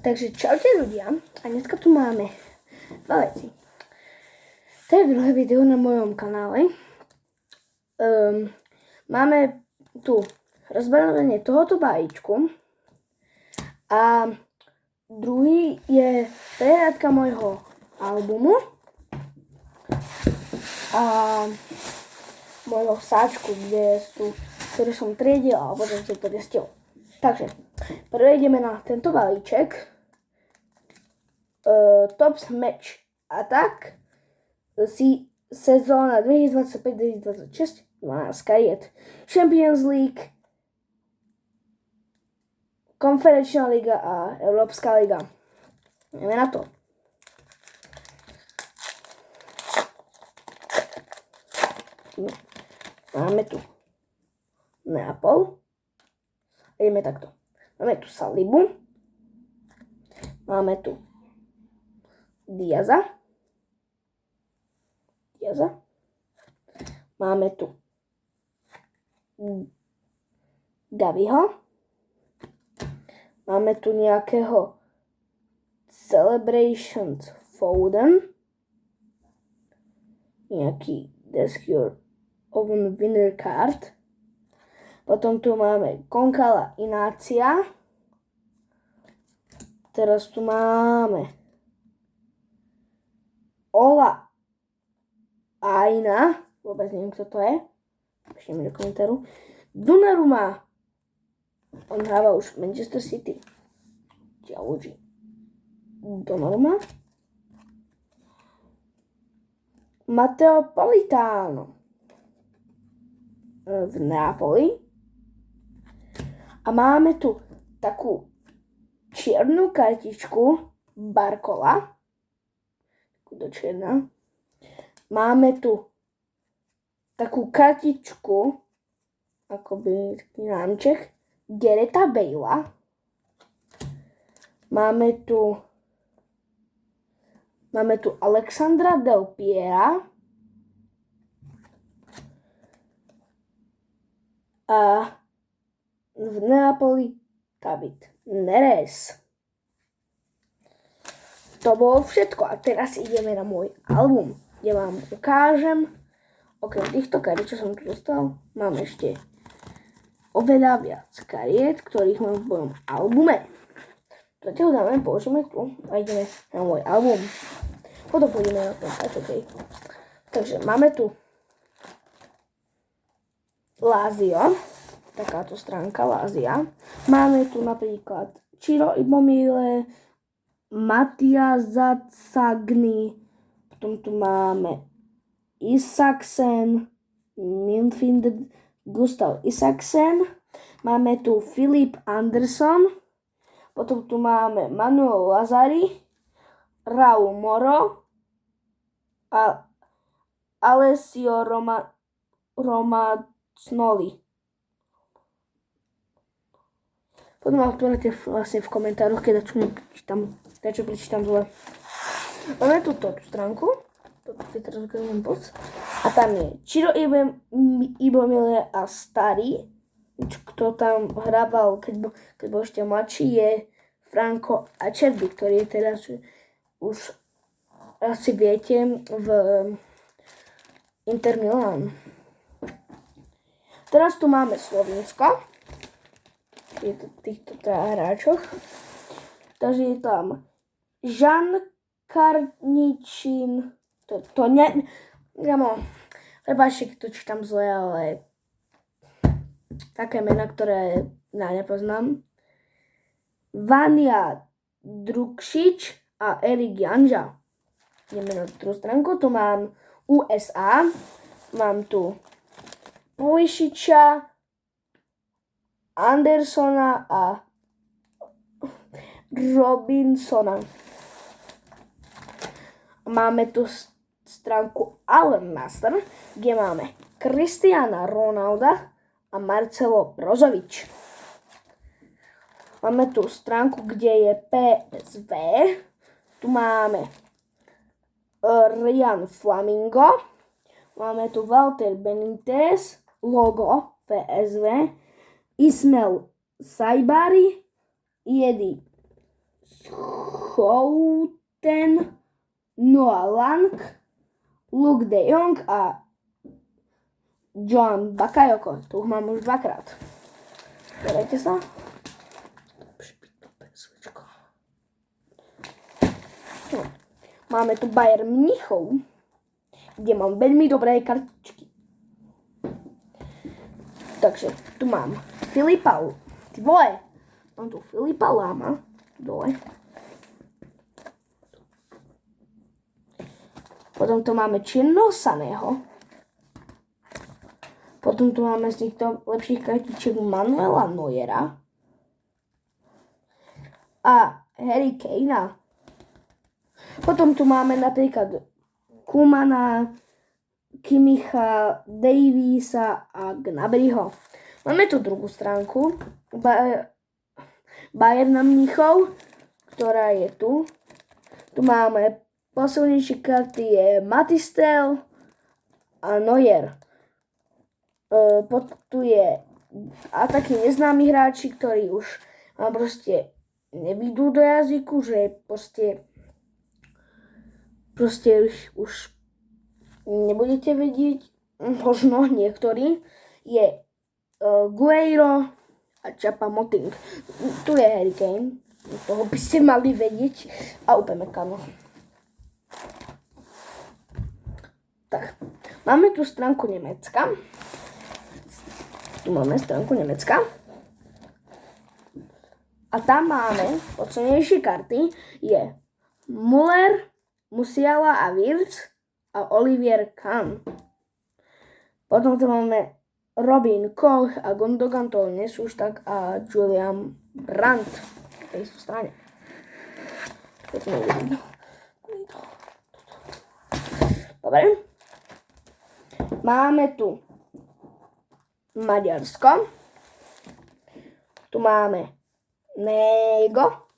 Takže čaute ľudia, a dneska tu máme dva veci. To je druhé video na mojom kanále. Máme tu rozbalenie tohoto balíčku a druhý je prehľadka môjho albumu a môjho sáčku, ktoré som triedil a potom som to destil. Takže prvé ideme na tento balíček. Tops Match Attack sezóna 2025-2026 12 kariet. Champions League, Konferenčná liga a Európska liga. Ideme na to. Máme tu Neapol. Ideme takto. Máme tu Salibu. Máme tu Diaza. Máme tu Gaviho. Máme tu nejakého Celebrations Foden. Nejaký Descure Oven Winner Card. Potom tu máme Konkala Inácia. Teraz tu máme Ola Aina. Vôbec neviem, kto to je. Píšte mi do komentáru. Donnarumma. On hráva už Manchester City. Ďalúži. Donnarumma. Matteo Politano. V Neapoli. A máme tu takú čiernu kartičku Barcola. Do čierna. Máme tu takú kartičku, akoby taký námček, Gareta Bale'a. Máme tu Alexandra Del Piera. A v Neapoli David Neres. To bolo všetko a teraz ideme na môj album, kde vám ukážem, okrem týchto kariet, čo som tu dostal, mám ešte oveľa viac kariet, ktorých mám v mojom albume. Zatiaľ dáme, položíme tu a ideme na môj album. Potom pôjdeme na ten sáčok. Takže máme tu Lazio, takáto stránka Lazia. Máme tu napríklad Ciro Immobile, Mattia Zaccagni, potom tu máme Isaksen, Minfield Gustav Isaksen, máme tu Filip Anderson, potom tu máme Manuel Lazari, Raul Moro a Alessio Romagnoli. Potom ma otvorite vlastne v komentároch, keď čo prečítam zle. Máme tu tú stránku, toto si teraz ukážem poc. A tam je Ciro Immobile a starý, kto tam hrával, keď bol ešte mladší, je Franco Acerbi, ktorý je teraz už asi viete v Inter Milan. Teraz tu máme Slovinsko. Je to týchto hráčoch. Takže je tam Žan Karničín. Prepáčte, keď to čítam zle, ale také mená, ktoré nepoznám. Vania Drukšič a Erik Janža. Ideme na druhú stránku. Tu mám USA. Mám tu Pulisiča, Andersona a Robinsona. Máme tu stránku Al Nassr, kde máme Cristiana Ronalda a Marcelo Brozovič. Máme tu stránku, kde je PSV. Tu máme Ryan Flamingo. Máme tu Walter Benitez, logo PSV. Ismail Saibari, Jedi Schouten, Noah Lang, Luke de Jong a Joan Bakayoko. Tu už mám už dvakrát. Dajte sa. No. Máme tu Bayern Mnichov, kde mám veľmi dobré kartičky. Takže tu mám Filipa. Ty vole, mám tu Filipa Lama. Dole. Potom tu máme Čierno Saného. Potom tu máme z týchto lepších kartičiek Manuela Neuera a Harry Kanea. Potom tu máme napríklad Kumana, Kimicha, Davisa a Gnabryho. Máme tu druhú stránku Bayern Mnichov, ktorá je tu. Tu máme poslednejšie karty je Matistel a Neuer. Tu je a takí neznámi hráči, ktorí už vám proste nevidú do jazyku, že proste už nebudete vedieť, možno niektorí, je Guerreiro a Choupo-Moting. Tu je Harry Kane, toho by ste mali vedieť, a Upamecano. Tak, máme tu stránku Nemecka. Tu máme stránku Nemecka. A tam máme podcenejšie karty. Je Müller, Musiala a Wirtz a Olivier Kahn. Potom tu máme Robin Koch a Gundogan, to nie sú už tak, a Julian Brandt na tej strane. Dobre. Máme tu Maďarsko. Tu máme Nego.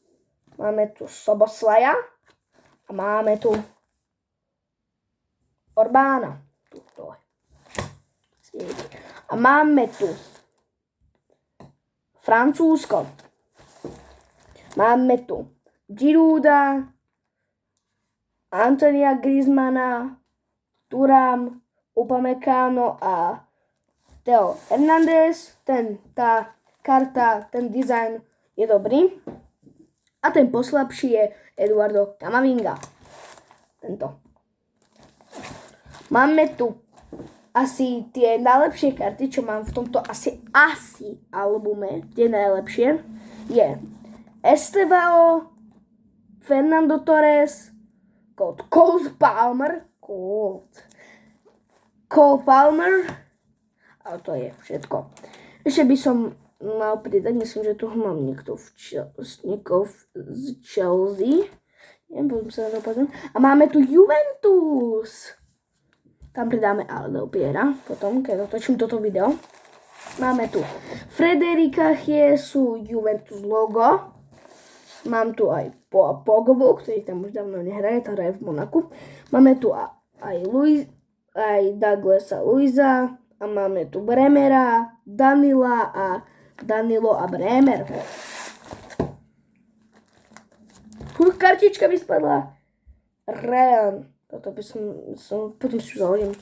Máme tu Soboslaja. A máme tu Orbána. A máme tu Francúzsko. Máme tu Girouda, Antonia Griezmana, Thuram, Upamecano a Theo Hernandez. Tá karta, ten dizajn je dobrý. A ten poslabší je Eduardo Camavinga. Tento. Máme tu asi tie najlepšie karty, čo mám v tomto asi albume, tie najlepšie, je Estevao, Fernando Torres, Cole Palmer, a to je všetko. Ešte by som mal pridať, myslím, že tu mám niekto z Chelsea. Neviem, sa na to pozriem. A máme tu Juventus. Tam pridáme Aldo Piera, potom, keď otočím toto video. Máme tu Frederika Chiesu, Juventus logo. Mám tu aj Pogbu, ktorý tam už dávno nehraje, to hraje v Monaku. Máme tu aj Douglasa Luisa. A máme tu Bremera, Danilo a Bremer. Kartička mi spadla. Real. Toto by som potom si zahodím.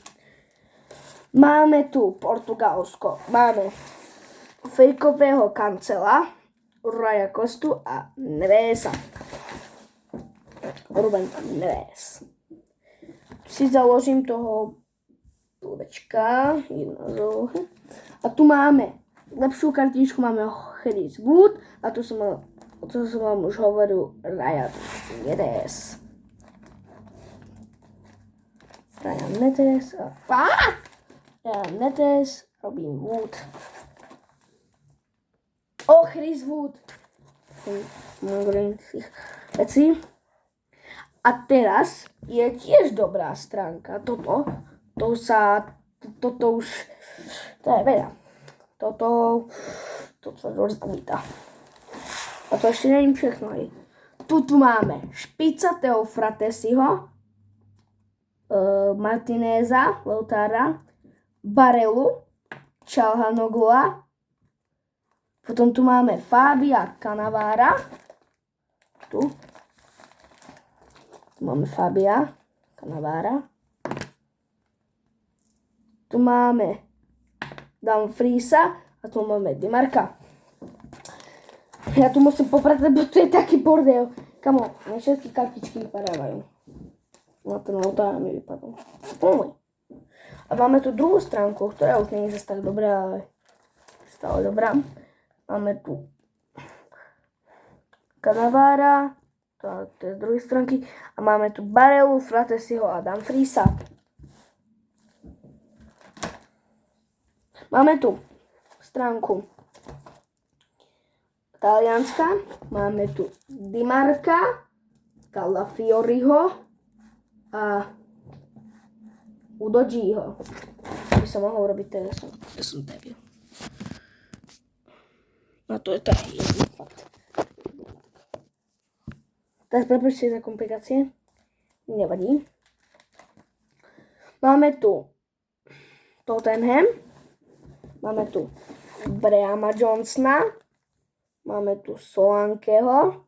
Máme tu Portugalsko. Máme fejkového Cancela, Raya Costu a Nevesa. Ruben Neves. Si založím toho človečka. A tu máme lepšiu kartičku, máme Chris Wood a tu som vám už hovoril Ryan Netes, Robin Wood. Chris Wood. Veci. A teraz je tiež dobrá stránka. Toto už, to je veľa. Toto sa rozamýta. A to ešte neviem všechno. Tu máme Špica Teofratesiho, Martineza, Lautara, Barelu, Çalhanoglu. Potom tu máme Fabia Cannavara. tu. Tu máme Fabia Cannavara. Tu máme Dumfriesa a tu máme Di Marca. Ja tu musím popratať, lebo tu je taký bordel. Kamo, na všetky kartičky vypadávajú. No ten autár mi vypadol. A máme tu druhú stránku, ktorá už nie je zase tak dobrá, ale stále dobrá. Máme tu Cannavara, to je z druhej stránky. A máme tu Barelu, Fratesiho a Dumfriesa. Máme tu stránku talianska, máme tu Di Marca, Calafioriho a Udogího. By som mohol robiť teraz, ja som debil. A to je tak jeden fakt. Teraz prepáčte za komplikácie. Nevadí. Máme tu Tottenham. Máme tu Brahama Johnsona. Máme tu Solankeho.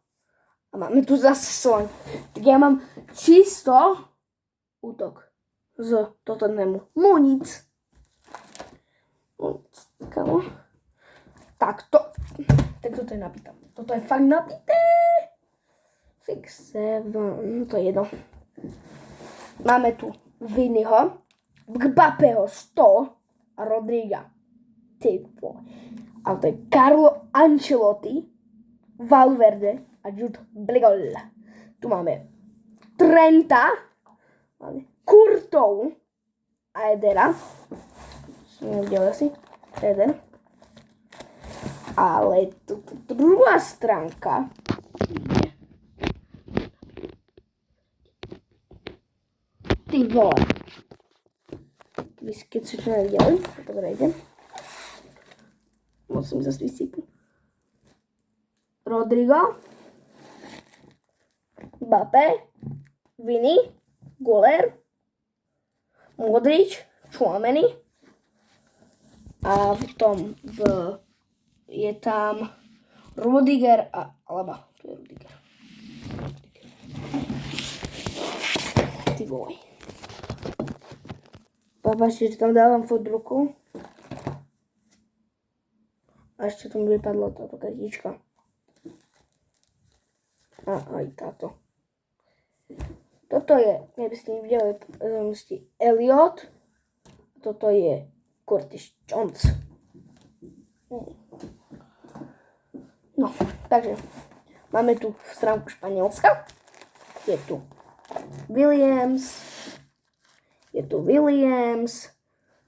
A máme tu zase Solanke. Tak ja mám čisto útok z Tottenhamu. Munic. Kamo. Tak toto je nabité. Toto je fakt nabité. 6, 7, no to je jedno. Máme tu Viniho, Mbappého 100 a Rodriga. Ale to je Carlo Ancelotti, Valverde a Jude Bellingham. Tu máme Trenta, máme Courtois a Edera. Som nevidel asi. Eder. Ale tu druhá stránka ty vole. Keď si to nevideli, dobre idem. Musím zase vysypu. Rodrigo, Mbappé, Vini, Goler, Modrič, Tchouaméni a je tam Rudiger a Alaba. Tu je Rudiger. Ty vole. Pápačte, že tam dávam fotruku. A ešte tu mi vypadla táto kartička. A aj táto. Toto je, keby ste nevideli, Elliot. Toto je Curtis Jones. No, takže máme tu stránku Španielska. Je tu Williams,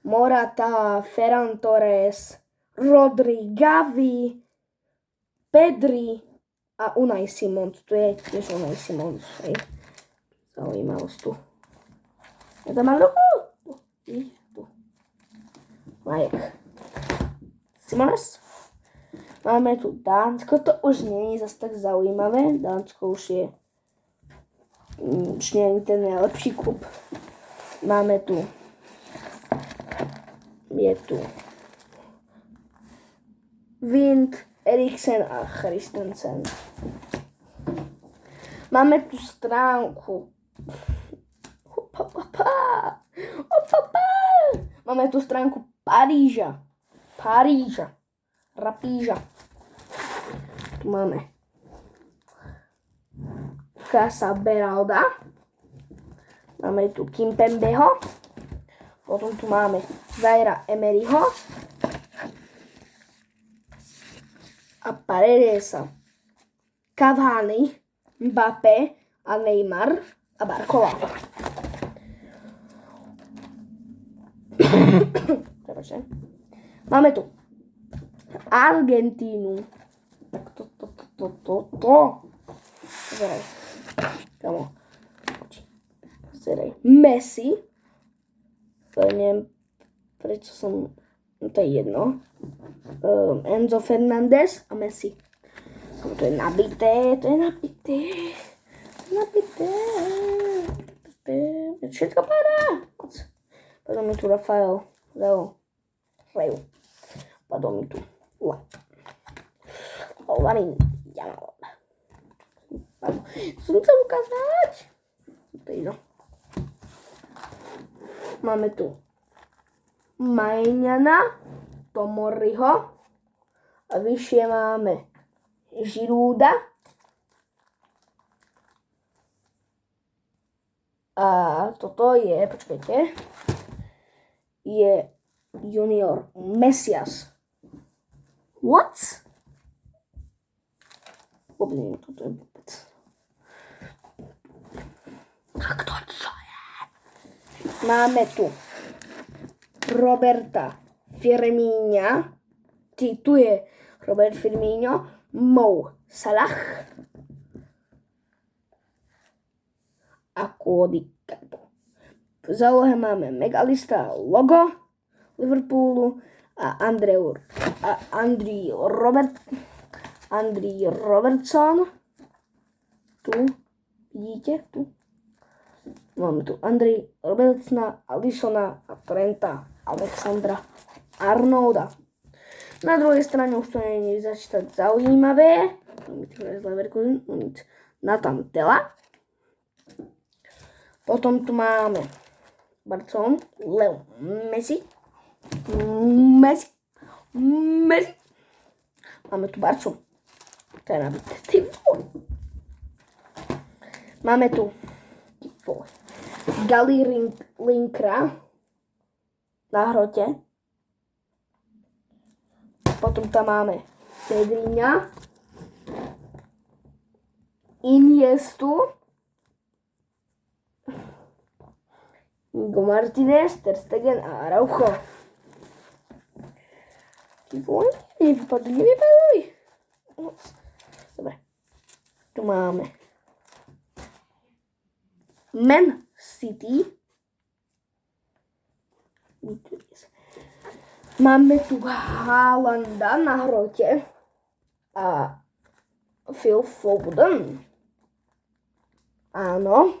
Morata, Ferran Torres, Rodri, Gavi, Pedri a Unai Simons. Tu je tiež Unai Simons. Hej. Zaujímavosť tu. Ja tam mám ruku. Tu. Majek. Simones. Máme tu Dánsko. To už nie je zase tak zaujímavé. Dánsko už je ten najlepší klub. Máme tu Wind, Eriksen a Christensen. Máme tu stránku Máme tu stránku Paríža. Rapíža. Tu máme Casa Beralda. Máme tu Kimpembeho. Potom tu máme Zaira Emeryho. A Paredesa. Cavani, Mbappé a Neymar a Barcola. Máme tu Argentínu. Tak to. Pozeraj. Kamo. Pozeraj. Messi. To neviem, prečo som... To je jedno. Enzo Fernández a Messi. To je nabité. Všetko padá. Padol mi tu Rafael. Leo. Padol mi tu Lamin Jamal. Som chcel ukázať. To je no. Máme tu Majňana, Tomoriho a vyššie máme Žirúda a toto je, počkajte, je junior Mesias. What? Vôbec neviem, toto je vôbec. Tak to čo je? Máme tu Roberta Firmíňa. Tu je Robert Firmíňo, Mo Salah a Cody Gakpo. V zálohe máme McAllistera, logo Liverpoolu a Andrew Robertson. Tu, vidíte, tu. Máme tu Andrej Robertsona, Alissona a Trenta Alexandra Arnolda. Na druhej strane už to nie je začítať zaujímavé. Nathan Tella. Potom tu máme Barcelonu, Leo Messi. Máme tu Barcu. To je nabité. Ty vole. Máme tu Gali Linkra na hrote. Potom tam máme Pedriňa, Iniestu, Hugo Martinez, Ter Stegen a Araujo. Nevypadli. Dobre. Tu máme Man City. Máme tu Haalanda na hrote a Phil Foden. Áno.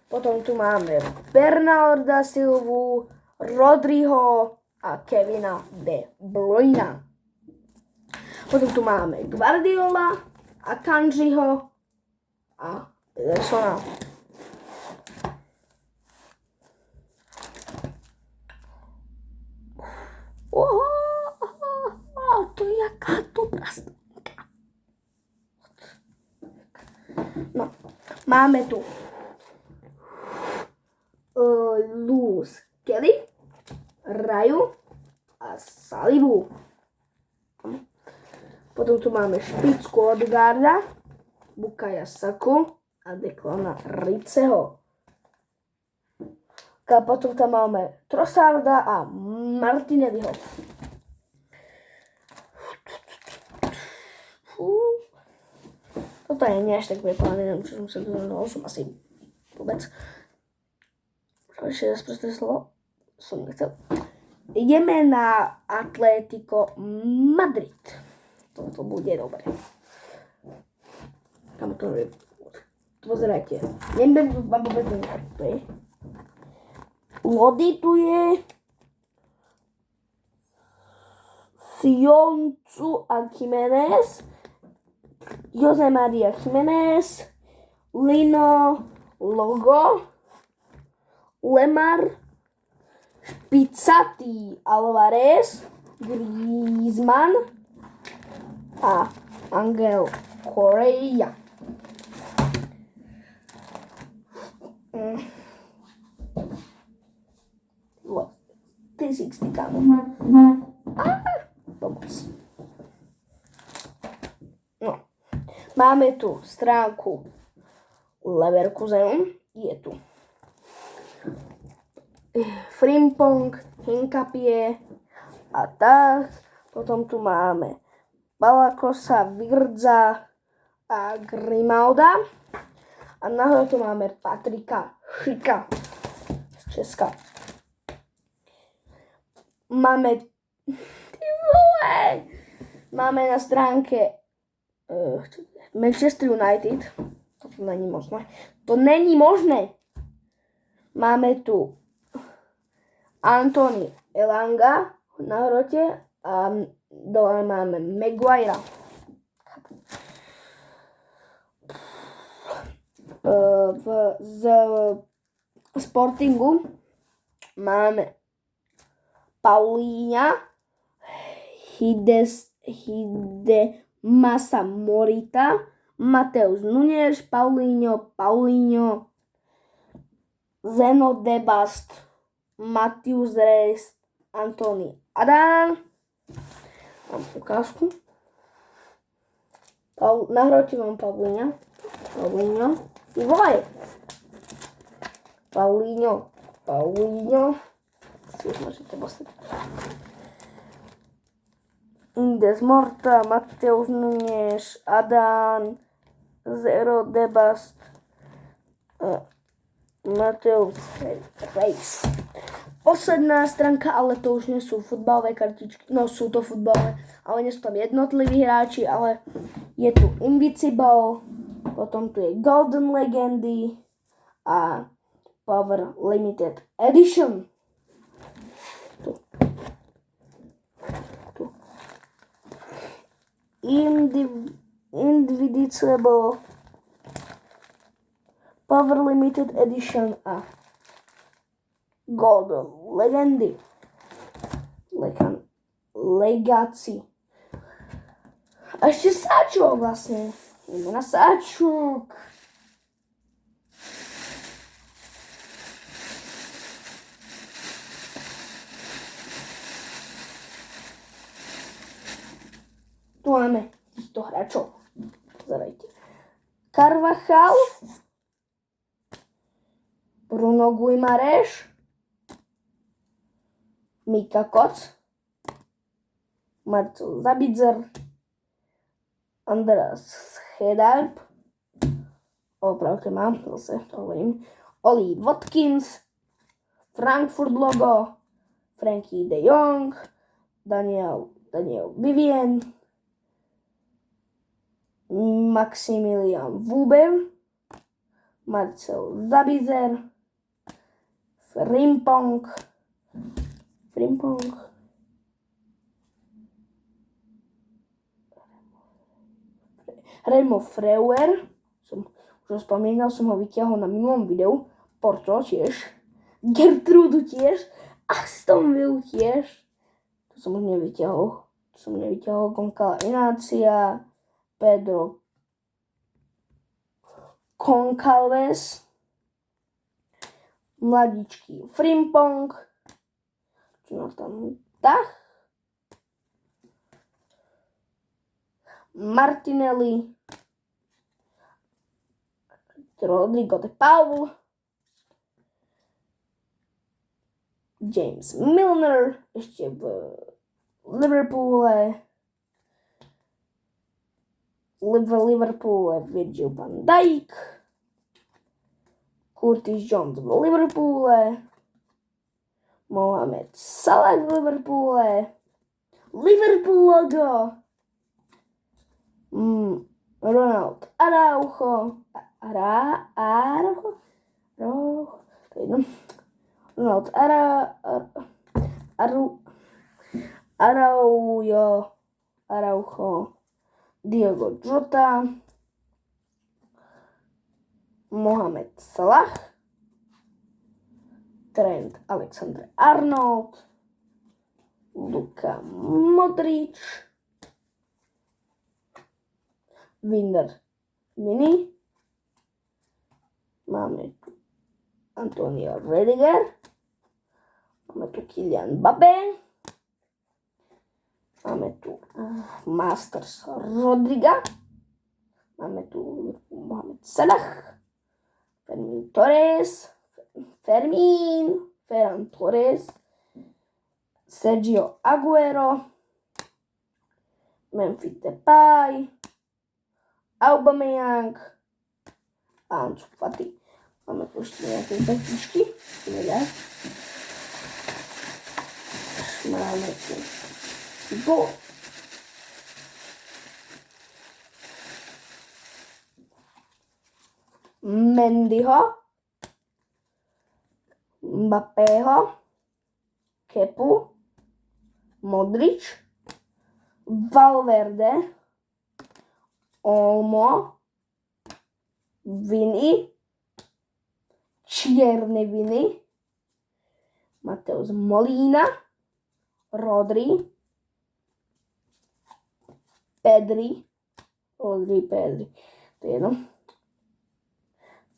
Potom tu máme Bernarda Silvu, Rodriho a Kevina De Bruyna. Potom tu máme Guardiola, Akanjiho a Edersona. To je jaká dobrá stránka. No, máme tu Lewis Kelly, Raju a Salibu. Potom tu máme špičku Odegaarda, Bukaya Saku a Declana Riceho. A potom tam máme Trossarda a Martinelliho. Toto je nie až tak vypálené, neviem, čo som sa dohodol, som asi vôbec. Ešte raz prosté slovo, som nechcel. Ideme na Atletico Madrid. Toto bude dobre. Kam to je? Pozerajte. Neviem vám vôbec neviem, to je. Lody tu je Sioncu a Jiménez, Jose Maria Jiménez, Lino Logo, Lemar, Špicatý Alvarez, Griezmann a Angel Correa. Pomoc. No. Máme tu stránku Leverkusenu. Je tu Frimpong, Hinkapie a tak. Potom tu máme Balakosa, Virdza a Grimalda. A nahore tu máme Patrika Šika z Česka. Máme na stránke Manchester United. To není možné. To není možné. Máme tu Antony Elanga na hrote a dole máme Maguirea. z Sportingu máme Paulinha, Hidemasa Morita, Mateus Nunes, Paulinho, Zeno Debast, Matius Reis, Antony Adán. Mám ukázku. Nahrajte vám Paulinho. Paulinho. Si môžete postaviť. Indes Morta, Mateus Nunes, Adán, Zero Debast, Mateus Reis. Posledná stránka, ale to už nie sú futbalové kartičky, no sú to futbalové, ale nie sú tam jednotliví hráči, ale je tu Invincible, potom tu je Golden Legendy a Power Limited Edition. Tu. Invincible, Power Limited Edition a Golden Legendy. Legacy. A ešte sáčok vlastne. Ideme na sáčok. Tu máme týchto hráčov. Pozerajte. Carvajal, Bruno Guimarães, Mika Koc, Marcel Sabitzer, Andreas Schedalp, opravte mám, zase to hovorím, Oli Watkins, Frankfurt logo, Frankie de Jong, Daniel Vivien, Maximilian Wuber, Marcel Sabitzer, Frimpong, Remo Freuler, už spomínal, som ho vytiahol na minulom videu, Porto tiež, Gertrudu tiež, Aston Villa tiež, to som už nevytiahol, Goncala Inácia, Pedro Goncalves, mladíčky Frimpong, čo nás tam Dach, Martinelli, Rodrigo de Paul, James Milner, ešte v Liverpoole, Virgil van Dijk, Curtis Jones v Liverpoole, Mohamed Salah v Liverpoole, Liverpool logo, Ronald Araujo, Ronald Araujo, Diogo Jota, Mohamed Salah, Trent Alexander-Arnold, Luka Modric, Winder Mini, máme tu Antonio Rüdiger, máme tu Kylian Mbappé, máme tu Masters Rodriga, máme tu Mohamed Salah, Ferran Torres, Sergio Aguero, Memphis Depay, Aubameyang a Ansu Fati. Máme tu ešte nejaké petičky. Máme tu gól. Mendyho, Mbappého, Kepu, Modric, Valverde, Olmo, Vini, čierne viny, Mateus Molina, Rodri, Pedri, to je jedno,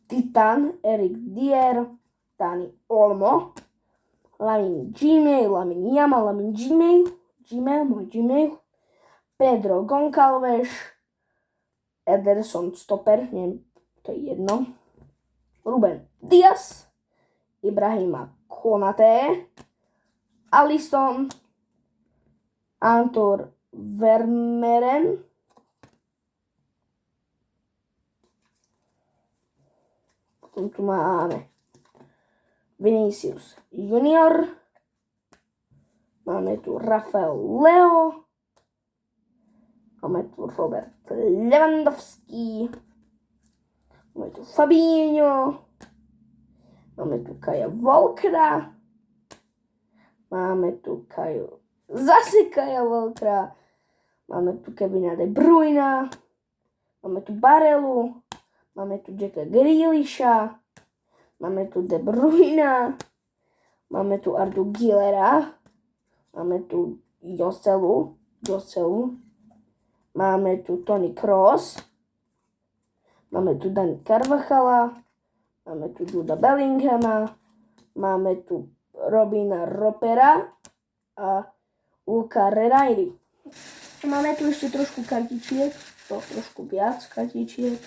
Titan, Eric Dier, Dani Olmo, Lamine Yamal, môj Gmail, Pedro Goncalves, Ederson stoper, neviem, to je jedno, Ruben Dias, Ibrahima Konate, Alisson, Anton Vermeeren, potom tu máme Vinicius Junior, máme tu Rafael Leo, máme tu Robert Lewandowski, máme tu Fabinho, máme tu Kaja Volkera, máme tu zase Kaja Volkera, máme tu Kevina De Bruyna, máme tu Barelu, máme tu Jacka Grealisha, máme tu De Bruyna, máme tu Ardu Gilera, máme tu Joselu, máme tu Toni Kroos, máme tu Dani Carvajala, máme tu Juda Bellinghama, máme tu Robina Ropera a Luka Renairi. Máme tu ešte trošku kartičiek, trošku viac kartičiek.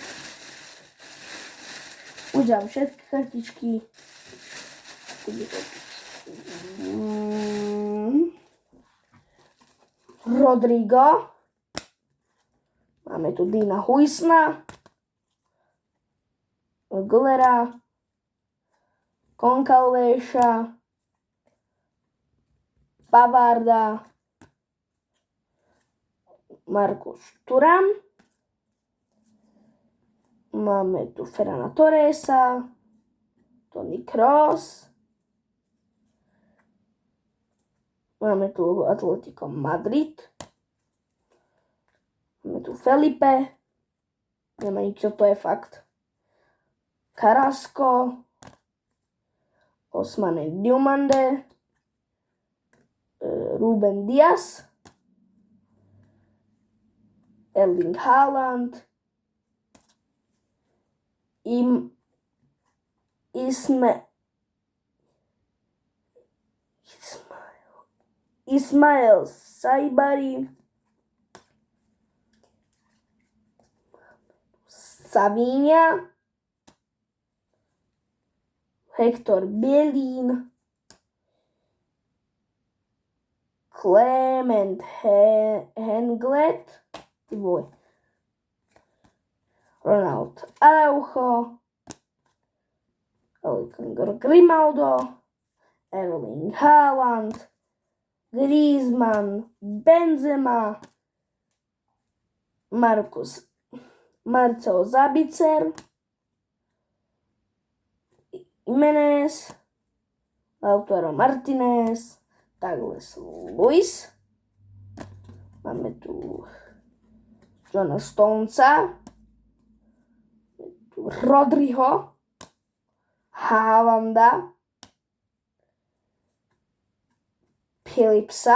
Už dám všetky kartičky. Rodrigo. Máme tu Dina Huisna. Glera. Goncalvesa. Pavarda. Marcus Thuram. Máme tu Ferrana Torresa, Toni Kroos, máme tu Atletico Madrid, máme tu Felipe, neviem ani čo to je fakt, Carrasco, Ousmane Diomande, Ruben Dias, Erling Haaland, Ismail Saibari, Savinha, Hector Bellerin, Clement Lenglet, Ronald Araujo, Alejandro Grimaldo, Erling Haaland, Griezmann, Benzema, Marcel Sabitzer, Jimenez, Lautaro Martinez, Douglas Luiz, máme tu Johna Stonesa, Rodriho, Haalanda, Philips,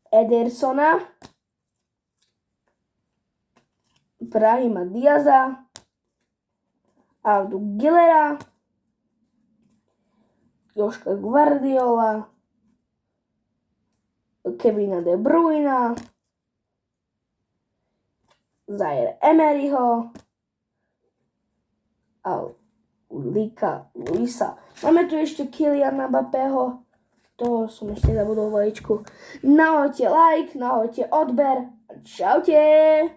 Edersona, Brahima Diaza, Ardu Gilera, Joška Guardiola, Kevina De Bruyna, Zaire Emeryho a Lika Luisa. Máme tu ešte Kyliana Mbappého, toho som ešte zabudol vajíčku. Nahoďte like, nahoďte odber a čaute!